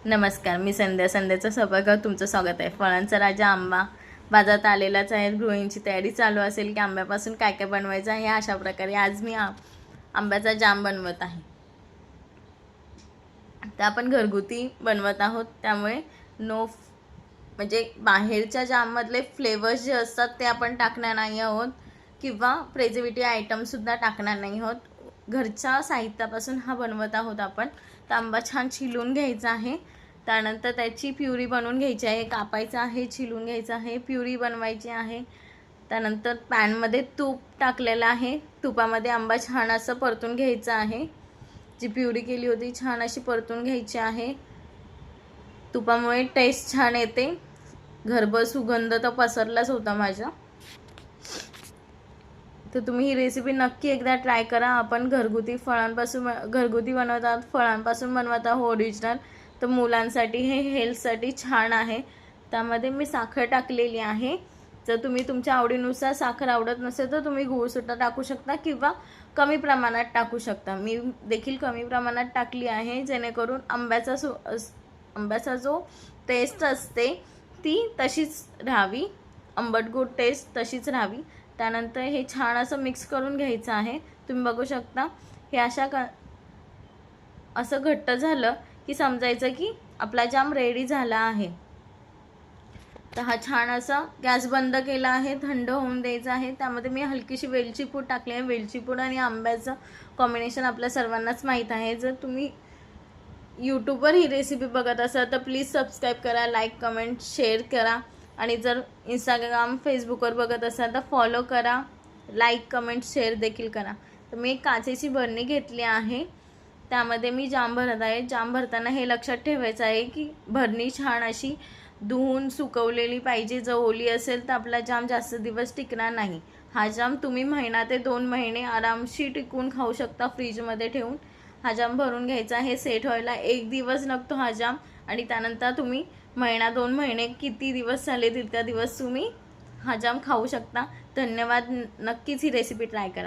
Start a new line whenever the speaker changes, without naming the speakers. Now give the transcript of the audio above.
नमस्कार, मी संध्याचं सभागृहात तुमचं स्वागत आहे. फळांचा राजा आंबा बाजारात आलेलाच आहे. गृहिणीची तयारी चालू असेल की आंब्यापासून काय काय बनवायचं आहे. अशा प्रकारे आज मी आंब्याचा जाम बनवत आहे. तर आपण घरगुती बनवत आहोत, त्यामुळे म्हणजे बाहेरच्या जाममधले फ्लेवर्स जे असतात ते आपण टाकणार नाही आहोत किंवा प्रेझर्वेटिव्ह आयटमसुद्धा टाकणार नाही आहोत. घरच्या साहित्यापासून हा बनवत आहोत आपण. तर आंबा छान छिलून घ्यायचा आहे, त्यानंतर त्याची प्युरी बनवून घ्यायची आहे. कापायचं आहे, छिलून घ्यायचं आहे, प्युरी बनवायची आहे. त्यानंतर पॅनमध्ये तूप टाकलेलं आहे. तुपामध्ये आंबा छान असं परतून घ्यायचा आहे. जी प्युरी केली होती छान अशी परतून घ्यायची आहे. तुपामुळे टेस्ट छान येते. घरभर सुगंध तर पसरलाच होता माझ्या. तर तुम्ही ही रेसिपी नक्की एकदा ट्राय करा. आपण घरगुती बनवत आहोत, फळांपासून बनवत आहोत ओरिजिनल. तर मुलांसाठी हे हेल्थसाठी छान आहे. त्यामध्ये मी साखर टाकलेली आहे. जर तुम्ही तुमच्या आवडीनुसार साखर आवडत नसेल तर तुम्ही गूळसुद्धा टाकू शकता किंवा कमी प्रमाणात टाकू शकता. मी देखील कमी प्रमाणात टाकली आहे, जेणेकरून आंब्याचा जो टेस्ट असते ती तशीच राहावी, आंबट गोड टेस्ट तशीच राहावी. त्यानंतर हे छान असं मिक्स करून घ्यायचं आहे. तुम्ही बघू शकता हे असं घट्ट झालं की समजायचं की आपला जाम रेडी झाला आहे. तर हा छान असा गॅस बंद केला आहे, थंड होऊन द्यायचा आहे. त्यामध्ये मी हलकीशी वेलची पूड टाकली आहे. वेलची पूड आणि आंब्याचं कॉम्बिनेशन आपल्या सर्वांनाच माहीत आहे. जर तुम्ही यूट्यूबवर ही रेसिपी बघत असाल तर प्लीज सबस्क्राईब करा, लाईक कमेंट शेअर करा. आणि जर इंस्टाग्राम फेसबुकवर बघत असाल तर फॉलो करा, लाईक कमेंट शेअर देखील करा. तर मी एक काचेची बरणी घेतली आहे, त्यामध्ये मी जाम भरत आहे. जाम भरताना हे लक्षात ठेवायचं आहे की भरणी छान अशी धुवून सुकवलेली पाहिजे. जर ओली असेल तर आपला जाम जास्त दिवस टिकणार नाही. हा जाम तुम्ही 1 ते 2 महिने आरामशी टिकून खाऊ शकता फ्रीजमध्ये ठेवून. हा जाम भरून घ्यायचा आहे. सेट व्हायला 1 दिवस लागतो हा जाम, आणि त्यानंतर तुम्ही 1-2 महिने किती दिवस झाले तितका दिवस तुम्ही हा जाम खाऊ शकता. धन्यवाद. नक्कीच ही रेसिपी ट्राय करा.